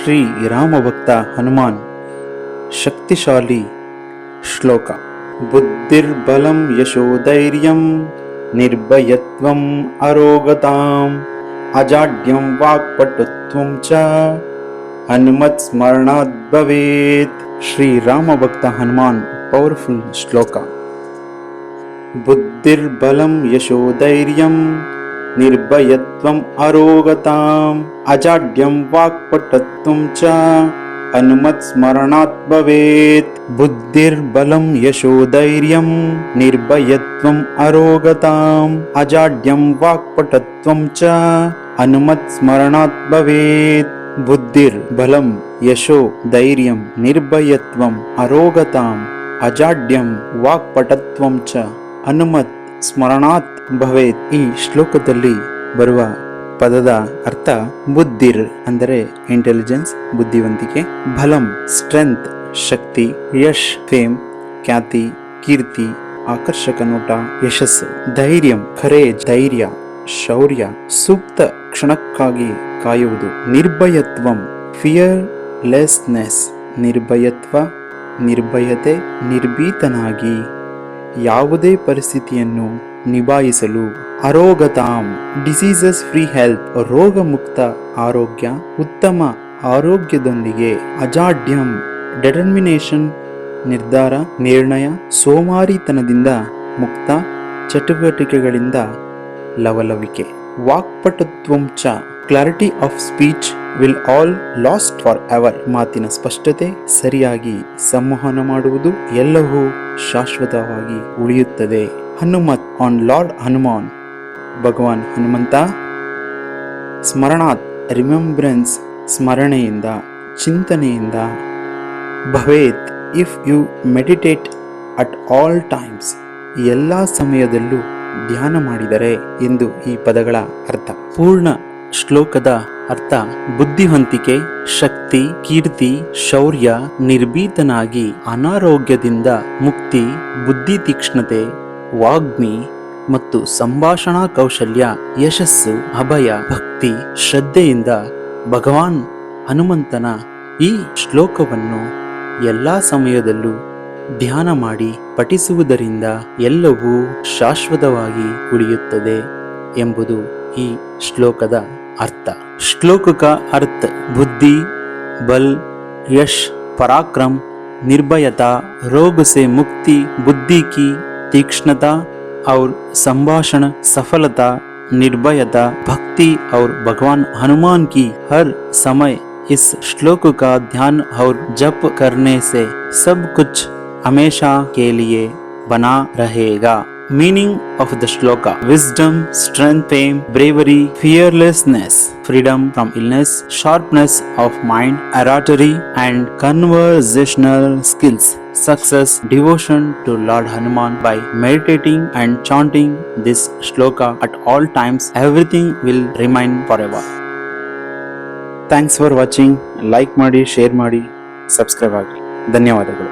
ಶ್ರೀ ರಾಮಭಕ್ತ ಹನುಮಾನ್ ಶಕ್ತಿಶಾಲಿ ಶ್ಲೋಕ. ಬುದ್ಧಿರ್ಬಲಂ ಯಶೋಧೈರ್ಯಂ ನಿರ್ಭಯತ್ವಂ ಅರೋಗತಾಂ ಅಜಾಡ್ಯಂ ವಾಕ್ಪಟುತ್ವಂ ಚ ಹನುಮತ್ ಸ್ಮರಣಾತ್ ಭವೇತ್. ಶ್ರೀ ರಾಮಭಕ್ತ ಹನುಮಾನ್ ಪವರ್ಫುಲ್ ಶ್ಲೋಕ. ಬುದ್ಧಿರ್ಬಲಂ ಯಶೋಧೈರ್ಯಂ ನಿರ್ಭಯತ್ವಂ ಅರೋಗತಾಂ ಅಜಾಡ್ಯಂ ವಾಕ್ಪಟುತ್ವಂ ಚ ಹನುಮತ್ ಸ್ಮರಣಾತ್ ಭವೇತ್. ಬುದ್ಧಿರ್ಬಲಂ ಯಶೋಧೈರ್ಯಂ ನಿರ್ಭಯತ್ವಂ ಅರೋಗತಾಂ ಅಜಾಡ್ಯಂ ವಾಕ್ಪಟುತ್ವಂ ಚ ಹನುಮತ್ ಸ್ಮರಣಾತ್ ಭವೇತ್. ಬುದ್ಧಿರ್ ಬಲಂ ಯಶೋ ಧೈರ್ಯಂ ನಿರ್ಭಯತ್ವಂ ಅರೋಗತಾಂ ಅಜಾಡ್ಯಂ ವಾಕ್ಪಟುತ್ವಂ ಚ ಹನುಮತ್ ಸ್ಮರಣಾತ್ ಭವೇತ್. ಈ ಶ್ಲೋಕದಲ್ಲಿ ಬರುವ ಪದದ ಅರ್ಥ ಬುದ್ಧಿರ್ ಅಂದರೆ ಇಂಟೆಲಿಜೆನ್ಸ್, ಬುದ್ಧಿವಂತಿಕೆ, ಬಲಂ ಸ್ಟ್ರೆಂತ್, ಶಕ್ತಿ, ಯಶ್ ಫೇಮ್, ಖ್ಯಾತಿ, ಕೀರ್ತಿ, ಆಕರ್ಷಕ ನೋಟ, ಯಶಸ್ಸು, ಧೈರ್ಯಂ ಕರೇಜ್, ಧೈರ್ಯ, ಶೌರ್ಯ, ಸೂಕ್ತ ಕ್ಷಣಕ್ಕಾಗಿ ಕಾಯುವುದು, ನಿರ್ಭಯತ್ವಂ ಫಿಯರ್ಲೆಸ್ನೆಸ್, ನಿರ್ಭಯತ್ವ ನಿರ್ಭಯತೆ, ನಿರ್ಭೀತನಾಗಿ ಯಾವುದೇ ಪರಿಸ್ಥಿತಿಯನ್ನು ನಿಭಾಯಿಸಲು, ಅರೋಗತಾಂ ಡಿಸೀಸಸ್ ಫ್ರೀ ಹೆಲ್ತ್, ರೋಗ ಮುಕ್ತ ಆರೋಗ್ಯ, ಉತ್ತಮ ಆರೋಗ್ಯದೊಂದಿಗೆ, ಅಜಾಡ್ಯಂ ಡೆಟರ್ಮಿನೇಷನ್ ನಿರ್ಧಾರ, ನಿರ್ಣಯ, ಸೋಮಾರಿತನದಿಂದ ಮುಕ್ತ, ಚಟುವಟಿಕೆಗಳಿಂದ ಲವಲವಿಕೆ, ವಾಕ್ಪಟುತ್ವಂ ಚ clarity of speech will all last forever, ಮಾತಿನ ಸ್ಪಷ್ಟತೆ, ಸರಿಯಾಗಿ ಸಂವಹನ ಮಾಡುವುದು ಎಲ್ಲವೂ ಶಾಶ್ವತವಾಗಿ ಉಳಿಯುತ್ತದೆ. ಹನುಮತ್ ಆನ್ ಲಾರ್ಡ್ ಹನುಮಾನ್, ಭಗವಾನ್ ಹನುಮಂತ. ಸ್ಮರಣಾತ್ ರಿಮೆಂಬ್ರೆನ್ಸ್, ಸ್ಮರಣೆಯಿಂದ, ಚಿಂತನೆಯಿಂದ, ಭವೇತ್ if you meditate at all times, ಎಲ್ಲ ಸಮಯದಲ್ಲೂ ಧ್ಯಾನ ಮಾಡಿದರೆ ಎಂದು ಈ ಪದಗಳ ಅರ್ಥ. ಪೂರ್ಣ ಶ್ಲೋಕದ ಅರ್ಥ: ಬುದ್ಧಿವಂತಿಕೆ, ಶಕ್ತಿ, ಕೀರ್ತಿ, ಶೌರ್ಯ, ನಿರ್ಭೀತನಾಗಿ, ಅನಾರೋಗ್ಯದಿಂದ ಮುಕ್ತಿ, ಬುದ್ಧಿ ತೀಕ್ಷ್ಣತೆ, ವಾಗ್ಮಿ ಮತ್ತು ಸಂಭಾಷಣಾ ಕೌಶಲ್ಯ, ಯಶಸ್ಸು, ಅಭಯ, ಭಕ್ತಿ, ಶ್ರದ್ಧೆಯಿಂದ ಭಗವಾನ್ ಹನುಮಂತನ ಈ ಶ್ಲೋಕವನ್ನು ಎಲ್ಲ ಸಮಯದಲ್ಲೂ ಧ್ಯಾನ ಮಾಡಿ ಪಠಿಸುವುದರಿಂದ ಎಲ್ಲವೂ ಶಾಶ್ವತವಾಗಿ ಉಳಿಯುತ್ತದೆ ಎಂಬುದು ಈ ಶ್ಲೋಕದ ಅರ್ಥ. श्लोक का अर्थ: बुद्धि, बल, यश, पराक्रम, निर्भयता, रोग से मुक्ति, बुद्धि की तीक्ष्णता और संभाषण, सफलता, निर्भयता, भक्ति और भगवान हनुमान की हर समय इस श्लोक का ध्यान और जप करने से सब कुछ हमेशा के लिए बना रहेगा. Meaning of the shloka: wisdom, strength, fame, bravery, fearlessness, freedom from illness, sharpness of mind, oratory and conversational skills, success, devotion to Lord Hanuman. By meditating and chanting this shloka at all times, everything will remain forever. Thanks for watching. Like ಮಾಡಿ, share ಮಾಡಿ, subscribe ಆಗಿ. ಧನ್ಯವಾದಗಳು.